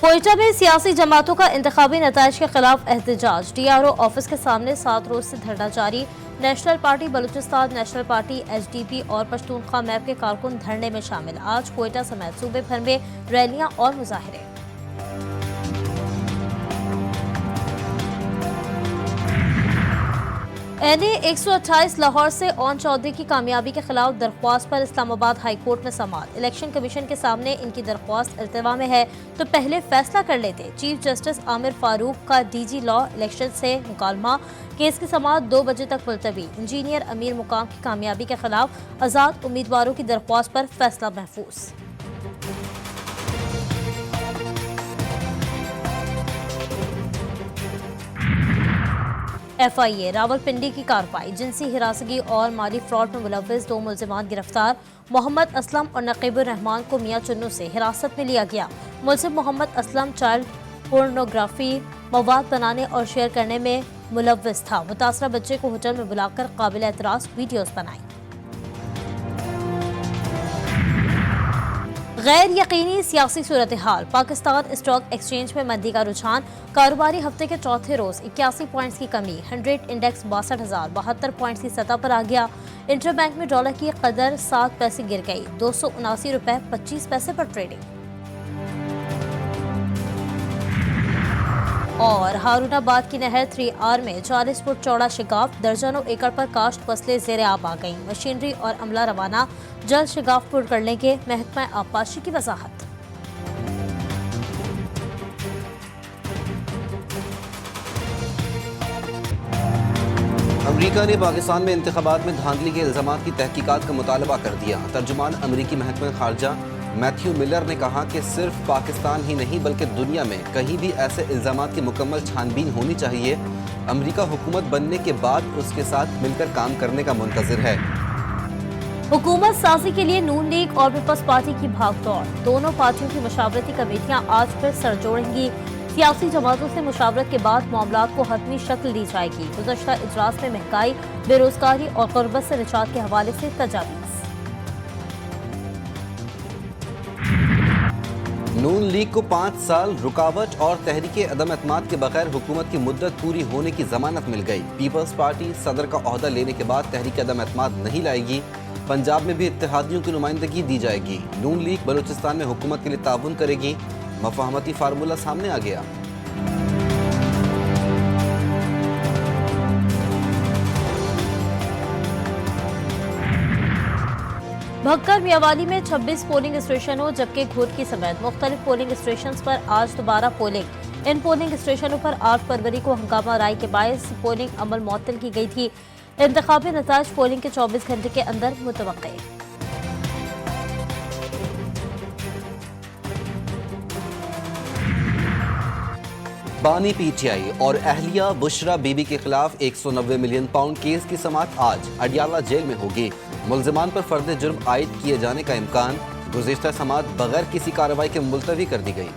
कोयटा में सियासी जमातों का इंतखाबी नताइज के खिलाफ एहतजाज। DRO ऑफिस के सामने 7 रोज से धरना जारी। National party Balochistan, national party SDP और पश्तूनख्वा मैप के कारकुन धरने में शामिल। आज कोयटा समेत सूबे भर में रैलियां और मुजाहरे। NA 128 लाहौर से ओन चौधरी की कामयाबी के खिलाफ दरख्वास्त पर इस्लामाबाद हाई कोर्ट में समाअत। इलेक्शन कमीशन के सामने इनकी दरख्वास्त इल्तिवा में है तो पहले फैसला कर लेते। चीफ जस्टिस आमिर फारूक का DG लॉ इलेक्शन से मुकालमा। केस की समाअत 2 बजे तक मुलतवी। इंजीनियर अमीर मुकाम की कामयाबी के खिलाफ आज़ाद उम्मीदवारों की दरख्वास्त पर फैसला महफूज। FIA रावलपिंडी की कार्रवाई। जिनसी हिरासगी और माली फ्रॉड में मुलव्विस 2 मुल्जिमान गिरफ्तार। मोहम्मद असलम और नकीबुर रहमान को मियां चुन्नू से हिरासत में लिया गया। मुल्जिम मोहम्मद असलम चाइल्ड पोर्नोग्राफी मवाद बनाने और शेयर करने में मुलव्विस था। मुतासरा बच्चे को होटल में बुलाकर काबिल एतराज वीडियोस बनाई। गैर यकीनी सियासी सूरत हाल। पाकिस्तान स्टॉक एक्सचेंज में मंदी का रुझान। कारोबारी हफ्ते के चौथे रोज 81 पॉइंट्स की कमी। 100 इंडेक्स 62,072 पॉइंट्स की सतह पर आ गया। इंटरबैंक में डॉलर की कदर 7 पैसे गिर गई। 279 रुपए 25 पैसे पर ट्रेडिंग। और हारूनाबाद की नहर 3R में 40 फुट चौड़ा शिगाफ। दर्जनों एकड़ पर काश्त फसलें ज़ेरे आब आ गईं। मशीनरी और अमला रवाना। जल्द शिगाफ पुर करने के महकमा आबपाशी की वजाहत। अमरीका ने पाकिस्तान में इंतखाबात में धांधली के इल्जामात की तहकीकात का मुतालबा कर दिया। तर्जुमान अमरीकी महकमा खारजा मैथ्यू मिलर ने कहा कि सिर्फ पाकिस्तान ही नहीं बल्कि दुनिया में कहीं भी ऐसे इल्जामात की मुकम्मल छानबीन होनी चाहिए। अमरीका हुकूमत बनने के बाद उसके साथ मिलकर काम करने का मुंतज़िर है। हुकूमत साजी के लिए नून लीग और पीपल्स पार्टी की भागदौड़। दोनों पार्टियों की मशावरती कमेटियां आज फिर सर जोड़ेंगी। सियासी जमातों से मुशावरत के बाद मामलात को हतमी शक्ल दी जाएगी। गुज़श्ता इजलास में महंगाई, बेरोजगारी और गुर्बत से निजात के हवाले से तजावीज़। नून लीग को 5 साल रुकावट और तहरीक अदम एतमाद के बगैर हुकूमत की मुद्दत पूरी होने की जमानत मिल गई। पीपल्स पार्टी सदर का ओहदा लेने के बाद तहरीक अदम एतमाद नहीं लाएगी। पंजाब में भी इत्तेहादियों की नुमाइंदगी दी जाएगी। नून लीग बलूचिस्तान में हुकूमत के लिए ताउन करेगी। मफाहमती फार्मूला सामने आ गया। भक्कर मियावाली में 26 पोलिंग स्टेशनों जबकि घोटकी समेत मुख्तलिफ पोलिंग स्टेशन पर आज दोबारा पोलिंग। इन पोलिंग स्टेशनों पर 8 फरवरी को हंगामा राय के बायस पोलिंग अमल मुअत्तल की गई थी। इंतखाबी नताइज पोलिंग के 24 घंटे के अंदर मुतवक्के। बानी PTI और अहलिया बुशरा बीबी के खिलाफ 190 मिलियन पाउंड केस की समाअत आज अडियाला जेल में होगी। मुल्जिमान पर फर्द जुर्म आयद किए जाने का इम्कान। गुज़िश्ता समाअत बगैर किसी कार्रवाई के मुलतवी कर दी गई।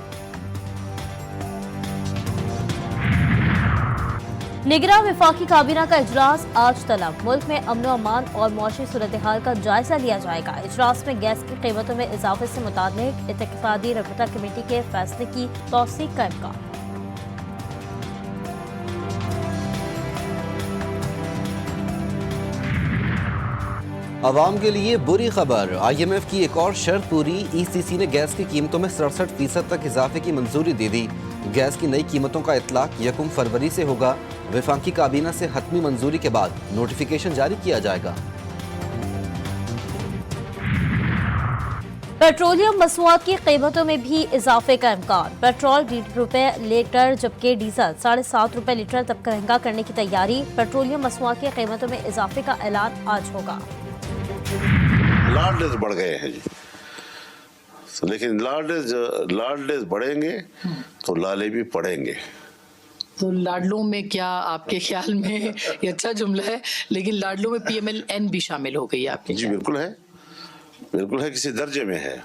निगरां वफाकी काबीना का इजलास आज तलब। मुल्क में अमन अमान और मौशी सूरत हाल का जायजा लिया जाएगा। इजलास में गैस की कीमतों में इजाफे से मुताल्लिक इत्तेफाकी रबता कमेटी के फैसले की तौसीक का इम्कान। अवाम के लिए बुरी खबर। IMF की एक और शर्त पूरी। ECC ने गैस की कीमतों में 67% तक इजाफे की मंजूरी दे दी। गैस की नई कीमतों का इतलाक 1 फरवरी से होगा। वफाकी काबीना से हतमी मंजूरी के बाद नोटिफिकेशन जारी किया जाएगा। पेट्रोलियम मसनूआत की कीमतों में भी इजाफे का इम्कान। पेट्रोल ₹1.5 लीटर जबकि डीजल ₹7.5 लीटर तक महंगा करने की तैयारी। पेट्रोलियम मसनूआत की कीमतों में इजाफे का ऐलान आज होगा। लाडलेस बढ़ गए हैं जी, लेकिन लाडलेस बढ़ेंगे तो लाले भी पड़ेंगे। तो लाडलों में क्या आपके ख्याल में ये अच्छा जुमला है, लेकिन लाडलों में PMLN भी शामिल हो गई है आपके? जी बिल्कुल है, बिल्कुल है। किसी दर्जे में है,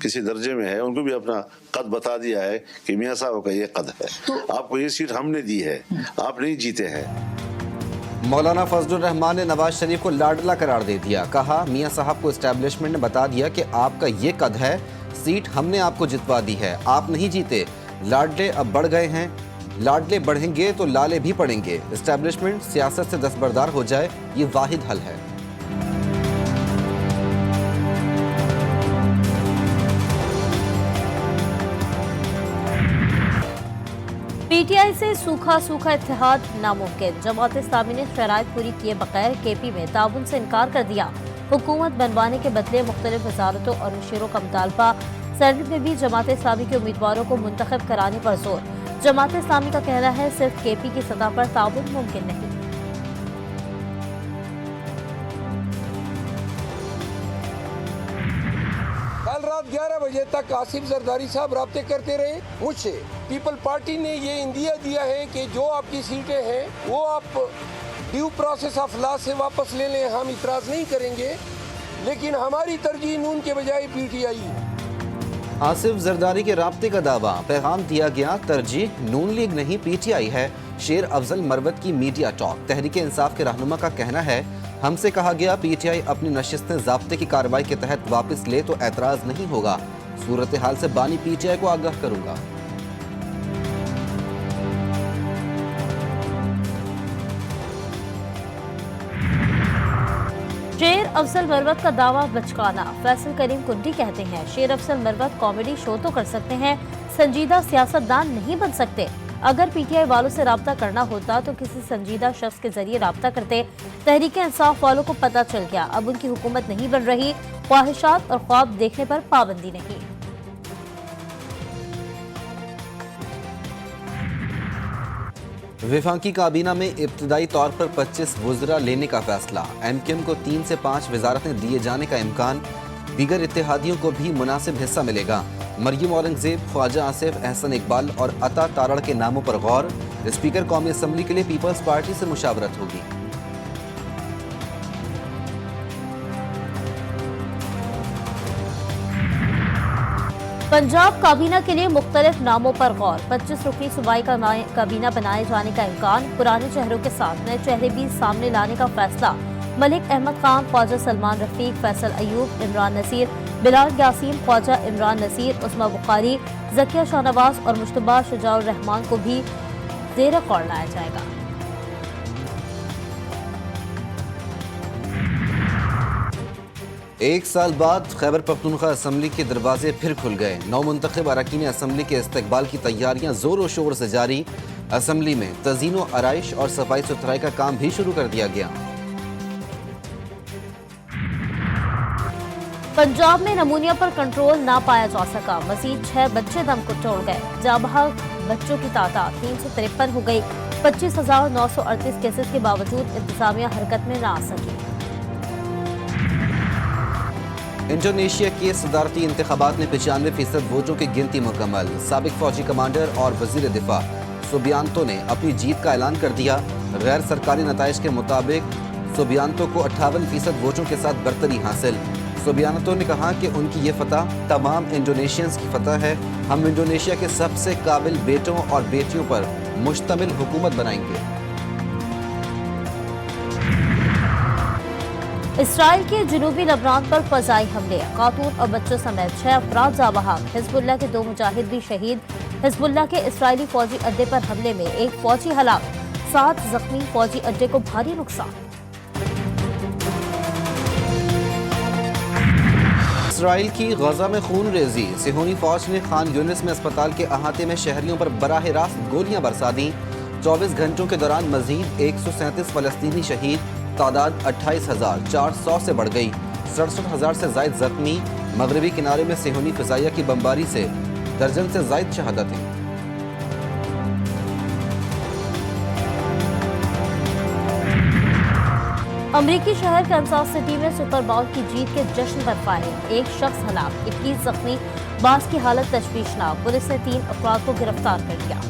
किसी दर्जे में है। उनको भी अपना कद बता दिया है कि मियाँ साहब का ये कद है। तो आपको ये सीट हमने दी है, आप नहीं जीते हैं। मौलाना फजलुर रहमान ने नवाज शरीफ को लाडला करार दे दिया। कहा मियां साहब को एस्टैब्लिशमेंट ने बता दिया कि आपका ये कद है, सीट हमने आपको जितवा दी है, आप नहीं जीते। लाडले अब बढ़ गए हैं, लाडले बढ़ेंगे तो लाले भी पड़ेंगे। एस्टैब्लिशमेंट सियासत से दस्तबरदार हो जाए, ये वाहिद हल है। पीटीआई से सूखा सूखा इत्तेहाद नामुमकिन। जमात इस्लामी ने शराइत पूरी किए बगैर केपी में ताउन से इनकार कर दिया। हुकूमत बनवाने के बदले मुख्तलिफ वजारतों और मुशीरों का मुतालबा। सेनेट में भी जमात इस्लामी के उम्मीदवारों को मुंतखब कराने पर जोर। जमात इस्लामी का कहना है सिर्फ केपी की सतह पर ताउन मुमकिन नहीं। कल रात 11 बजे तक आसिफ जरदारी साहब राब्ते करते रहे मुझसे। पीपल पार्टी ने ये इंदिया दिया है कि जो आपकी सीटें हैं वो आप ड्यू प्रोसेस ऑफ लॉ से वापस ले लें, हम इतराज़ नहीं करेंगे, लेकिन हमारी तरजीह नून के बजाय पीटीआई। आसिफ जरदारी के राब्ते का दावा, पैगाम दिया गया, तरजीह नून लीग नहीं पीटीआई है। शेर अफजल मरवत की मीडिया टॉक। तहरीक इंसाफ के रहनुमा का कहना है, हमसे कहा गया पीटीआई अपनी नशिस्तें ज़ाब्ते की कार्रवाई के तहत वापस ले तो एतराज़ नहीं होगा। सूरत हाल से बानी पीटीआई को आगाह करूंगा। शेर अफजल मरवत का दावा बचकाना। फैसल करीम कुंडी कहते हैं शेर अफजल मरवत कॉमेडी शो तो कर सकते हैं, संजीदा सियासतदान नहीं बन सकते। अगर पीटीआई वालों से राब्ता करना होता तो किसी संजीदा शख्स के जरिए राब्ता करते। तहरीक इंसाफ वालों को पता चल गया, अब उनकी हुकूमत नहीं बन रही। ख्वाहिशात और ख्वाब देखने पर पाबंदी नहीं। विफाकी काबीना में इब्तदाई तौर पर 25 वज़रा लेने का फैसला। एमक्यूएम को 3 से 5 वज़ारतें दिए जाने का इम्कान। दीगर इत्तेहादियों को भी मुनासिब हिस्सा मिलेगा। मरियम औरंगजेब, ख्वाजा आसिफ, एहसन इकबाल और अता तारड़ के नामों पर गौर। स्पीकर कौमी असम्बली के लिए पीपल्स पार्टी से मुशावरत होगी। पंजाब काबीना के लिए मुख्तलिफ नामों पर गौर। 25 रुकनी सूबाई काबीना बनाए जाने का इम्कान। पुराने चेहरों के साथ नए चेहरे भी सामने लाने का फैसला। मलिक अहमद खान, ख्वाजा सलमान रफीक, फैसल अयूब, इमरान नसीर, बिलाल यासीन, ख्वाजा इमरान नसीर, उस्मा बुखारी, जकिया शाहनवाज और मुश्तबा शुजाउर रहमान को भी ज़ेर गौर लाया जाएगा। एक साल बाद खैबर पख्तूनख्वा असम्बली के दरवाजे फिर खुल गए। नौ मुंतखब अरकान असम्बली के इस्तकबाल की तैयारियां जोर शोर से जारी। असम्बली में तज़ीन व आराइश और सफाई सुथराई का काम भी शुरू कर दिया गया। पंजाब में नमूनिया पर कंट्रोल ना पाया जा सका। मजीद 6 बच्चे दम को तोड़ गए। जाबहाक बच्चों की तादाद 353 हो गई। 25,938 केसेस के बावजूद इंतजामिया हरकत में ना आ सकी। इंडोनेशिया के सदारती इंतखाबात में 95% वोटों की गिनती मुकम्मल। साबिक फौजी कमांडर और वजीर दिफा सुबियांतो ने अपनी जीत का ऐलान कर दिया। गैर सरकारी नताइज के मुताबिक सुबियांतो को 58% वोटों के साथ बरतरी हासिल। सुबियांतो ने कहा कि उनकी ये फतह तमाम इंडोनेशियंस की फतह है। हम इंडोनेशिया के सबसे काबिल बेटों और बेटियों पर मुश्तमिल हुकूमत बनाएंगे। इसराइल के जनूबी लबनान पर फजाई हमले। खातून और बच्चों समेत 6 अफराद जाबहाक। हिजबुल्लाह के 2 मुजाहिद भी शहीद। हिजबुल्लाह के इसराइली फौजी अड्डे पर हमले में 1 फौजी हलाक, 7 जख्मी। फौजी अड्डे को भारी नुकसान। इसराइल की गजा में खून रेजी। सिहोनी फौज ने खान यूनिस में अस्पताल के अहाते में शहरियों पर बराह रास्त गोलियां बरसा दी। 24 घंटों के दौरान मजीद 137 फलस्तीनी शहीद। तादाद 28,400 से बढ़ गई। 67,000 से जायद जख्मी। मगरबी किनारे में सिहोनी फिजाइया की बमबारी से दर्जन से जायद शहादतें। अमरीकी शहर कैंसास सिटी में सुपर बाउल की जीत के जश्न पर फायरिंग। 1 शख्स हलाक, 21 जख्मी। बास की हालत तशवीशनाक। पुलिस ने 3 अफराद को गिरफ्तार कर लिया।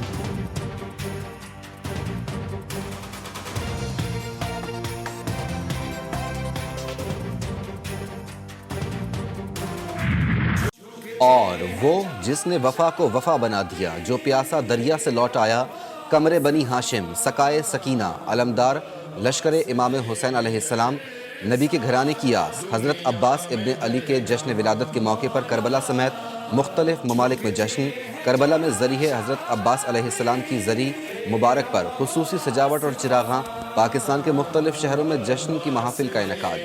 और वो जिसने वफा को वफा बना दिया, जो प्यासा दरिया से लौट आया। कमरे बनी हाशिम, सकाए सकीना, अलमदार, लश्कर इमाम हुसैन अलैहिस्सलाम। نبی کے گھرانے کی آس، حضرت عباس ابن علی کے جشن ولادت کے موقع پر کربلا سمیت مختلف ممالک میں جشن، کربلا میں ذریح حضرت عباس علیہ السلام کی زری مبارک پر خصوصی سجاوٹ اور چراغاں، پاکستان کے مختلف شہروں میں جشن کی محافل کا انعقاد۔